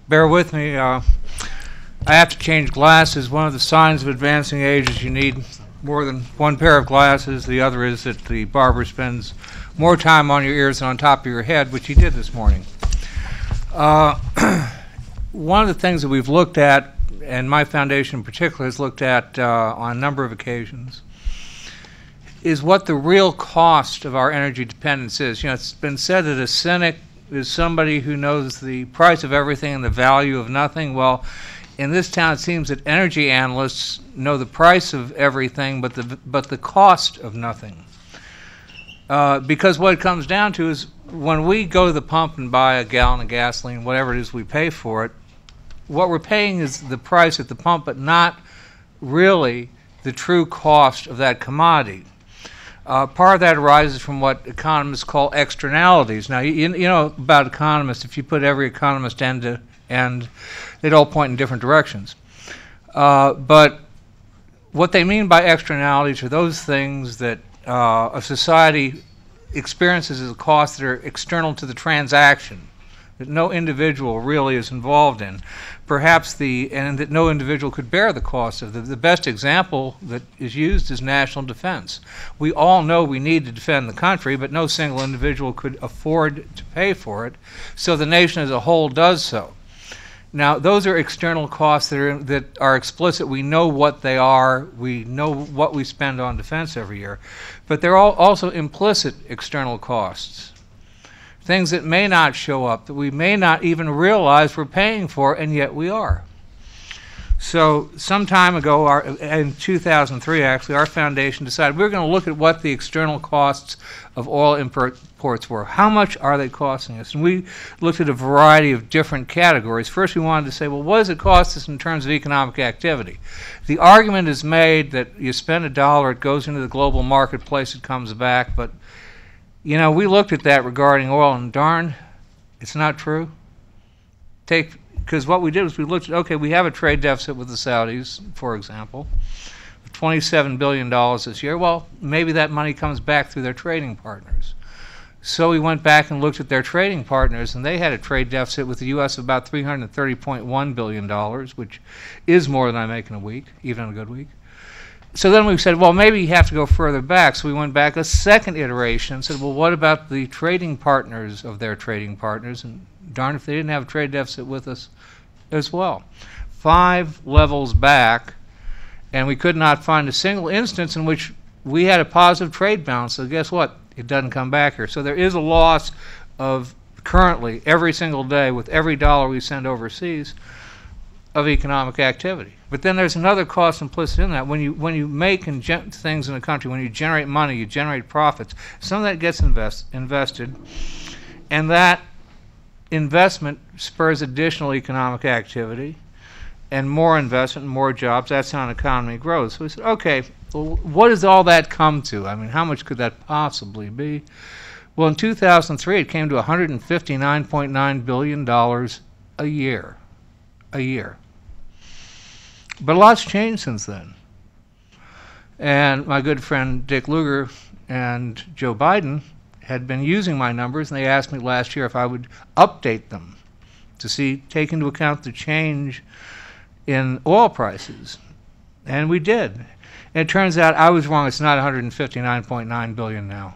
Bear with me. I have to change glasses. One of the signs of advancing age is you need more than one pair of glasses. The other is that the barber spends more time on your ears than on top of your head, which he did this morning. One of the things that we've looked at, and my foundation in particular has looked at on a number of occasions, is what the real cost of our energy dependence is. You know, it's been said that a cynic is somebody who knows the price of everything and the value of nothing. Well, in this town, it seems that energy analysts know the price of everything, but the cost of nothing. Because what it comes down to is when we go to the pump and buy a gallon of gasoline, whatever it is we pay for it, what we're paying is the price at the pump, but not really the true cost of that commodity. Part of that arises from what economists call externalities. Now, you know about economists, if you put every economist end to end, they'd all point in different directions. But what they mean by externalities are those things that a society experiences as a cost that are external to the transaction, that no individual really is involved in. Perhaps and that no individual could bear the cost of. The best example that is used is national defense. We all know we need to defend the country, but no single individual could afford to pay for it, so the nation as a whole does so. Now, those are external costs that are explicit. We know what they are. We know what we spend on defense every year. But they're also implicit external costs, things that may not show up, that we may not even realize we're paying for, and yet we are. So some time ago, in 2003 actually, our foundation decided we were going to look at what the external costs of oil imports were. How much are they costing us? And we looked at a variety of different categories. First, we wanted to say, well, what does it cost us in terms of economic activity? The argument is made that you spend $1, it goes into the global marketplace, it comes back, but you know, we looked at that regarding oil, and darn, it's not true. Because what we did was we looked at, okay, we have a trade deficit with the Saudis, for example, of $27 billion this year. Well, maybe that money comes back through their trading partners. So we went back and looked at their trading partners, and they had a trade deficit with the U.S. of about $330.1 billion, which is more than I make in a week, even in a good week. So then we said, well, maybe you have to go further back. So we went back a second iteration and said, well, what about the trading partners of their trading partners? And darn if they didn't have a trade deficit with us as well. 5 levels back, and we could not find a single instance in which we had a positive trade balance. So guess what? It doesn't come back here. So there is a loss of currently every single day with every dollar we send overseas of economic activity. But then there's another cost implicit in that. When you make things in a country, when you generate money, you generate profits, some of that gets invested, and that investment spurs additional economic activity and more investment and more jobs. That's how an economy grows. So we said, okay, well, what does all that come to? I mean, how much could that possibly be? Well, in 2003, it came to $159.9 billion a year. A year. But a lot's changed since then. And my good friend Dick Lugar and Joe Biden had been using my numbers, and they asked me last year if I would update them to take into account the change in oil prices. And we did. And it turns out I was wrong. It's not $159.9 billion now.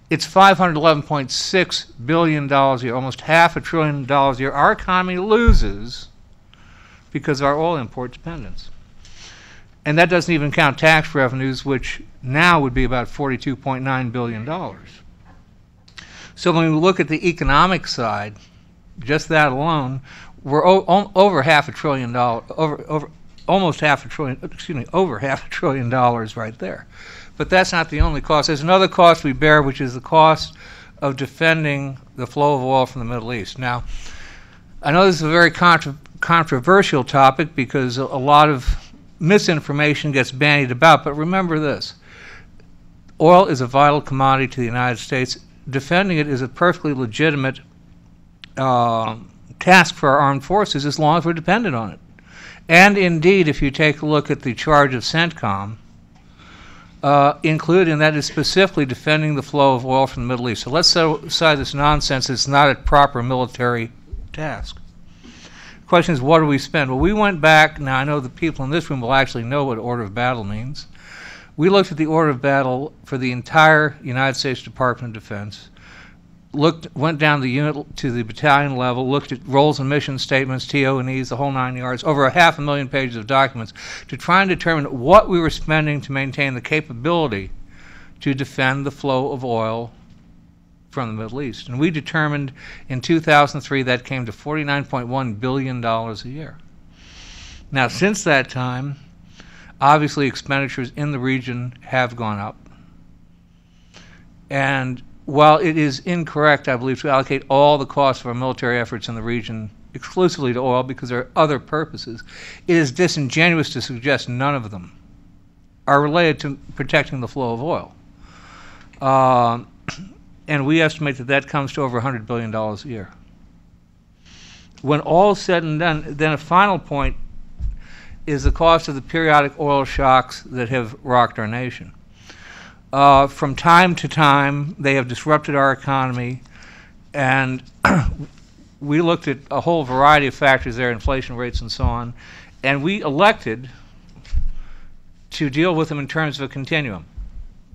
It's $511.6 billion a year, almost $500 billion a year. Our economy loses because of our oil import dependence. And that doesn't even count tax revenues, which now would be about $42.9 billion. So when we look at the economic side, just that alone, we're over $500 billion, over $500 billion right there. But that's not the only cost. There's another cost we bear, which is the cost of defending the flow of oil from the Middle East. Now, I know this is a very controversial topic because a lot of misinformation gets bandied about, but remember this. Oil is a vital commodity to the United States. Defending it is a perfectly legitimate task for our armed forces as long as we're dependent on it. And indeed, if you take a look at the charge of CENTCOM, included in that is specifically defending the flow of oil from the Middle East. So let's set aside this nonsense. It's not a proper military task. question is, what do we spend? Well, we went back. Now, I know the people in this room will actually know what order of battle means. We looked at the order of battle for the entire United States Department of Defense, went down the unit to the battalion level, looked at roles and mission statements, TO&Es, the whole 9 yards, over 500,000 pages of documents to try and determine what we were spending to maintain the capability to defend the flow of oil from the Middle East. And we determined in 2003 that came to $49.1 billion a year. Now, since that time, obviously expenditures in the region have gone up. And while it is incorrect, I believe, to allocate all the costs of our military efforts in the region exclusively to oil because there are other purposes, it is disingenuous to suggest none of them are related to protecting the flow of oil. And we estimate that that comes to over $100 billion a year. When all is said and done, then a final point is the cost of the periodic oil shocks that have rocked our nation. From time to time, they have disrupted our economy, and we looked at a whole variety of factors there, inflation rates and so on, and we elected to deal with them in terms of a continuum,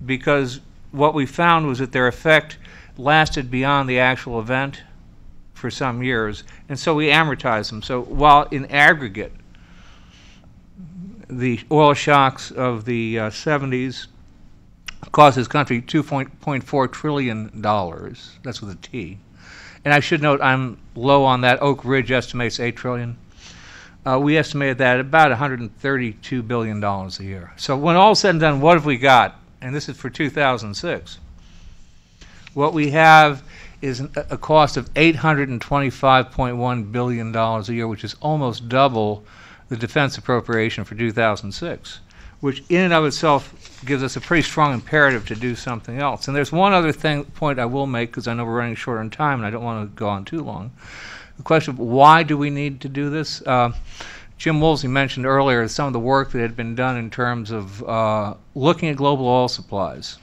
because what we found was that their effect lasted beyond the actual event for some years, and so we amortized them. So while in aggregate, the oil shocks of the 70s cost this country $2.4 trillion. That's with a T. And I should note I'm low on that. Oak Ridge estimates $8 trillion. We estimated that at about $132 billion a year. So when all's said and done, what have we got? And this is for 2006. What we have is a cost of $825.1 billion a year, which is almost double the defense appropriation for 2006, which in and of itself gives us a pretty strong imperative to do something else. And there's one other point I will make, because I know we're running short on time and I don't want to go on too long. The question of why do we need to do this? Jim Woolsey mentioned earlier some of the work that had been done in terms of looking at global oil supplies.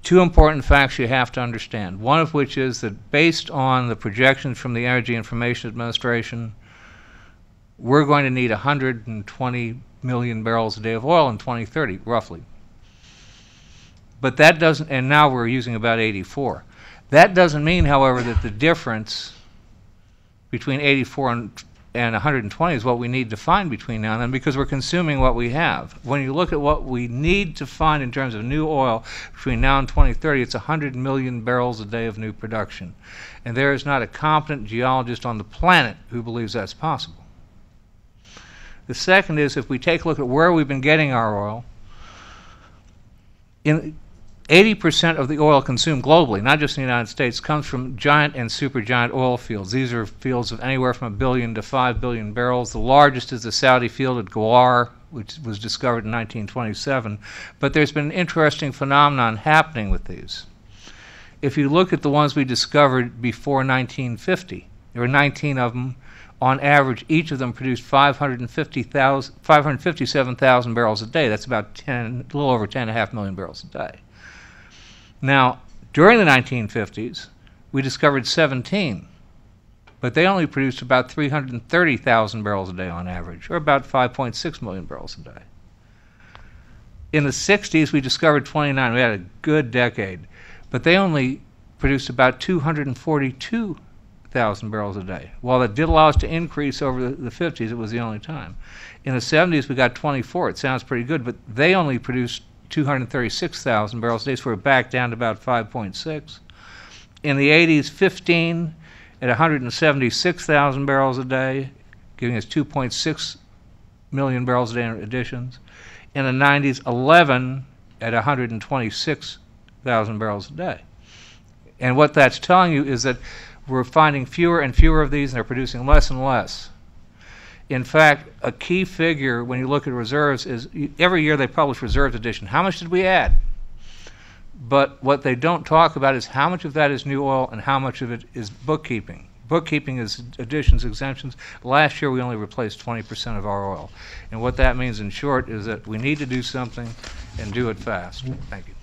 Two important facts you have to understand, one of which is that based on the projections from the Energy Information Administration, we're going to need 120 million barrels a day of oil in 2030, roughly. But that doesn't, and now we're using about 84. That doesn't mean, however, that the difference between 84 and 120 is what we need to find between now and then, because we're consuming what we have. When you look at what we need to find in terms of new oil between now and 2030, it's 100 million barrels a day of new production. And there is not a competent geologist on the planet who believes that's possible. The second is, if we take a look at where we've been getting our oil, 80% of the oil consumed globally, not just in the United States, comes from giant and supergiant oil fields. These are fields of anywhere from 1 billion to 5 billion barrels. The largest is the Saudi field at Ghawar, which was discovered in 1927. But there's been an interesting phenomenon happening with these. If you look at the ones we discovered before 1950, there were 19 of them. On average, each of them produced 557,000 barrels a day. That's about a little over 10.5 million barrels a day. Now, during the 1950s, we discovered 17, but they only produced about 330,000 barrels a day on average, or about 5.6 million barrels a day. In the 60s, we discovered 29. We had a good decade, but they only produced about 242,000 barrels a day. While that did allow us to increase over the 50s, it was the only time. In the 70s, we got 24. It sounds pretty good, but they only produced 236,000 barrels a day, so we're back down to about 5.6. In the 80s, 15 at 176,000 barrels a day, giving us 2.6 million barrels a day in additions. In the 90s, 11 at 126,000 barrels a day. And what that's telling you is that we're finding fewer and fewer of these, and they're producing less and less. In fact, a key figure when you look at reserves is every year they publish reserves addition. How much did we add? But what they don't talk about is how much of that is new oil and how much of it is bookkeeping. Bookkeeping is additions, exemptions. Last year we only replaced 20% of our oil. And what that means in short is that we need to do something and do it fast. Thank you.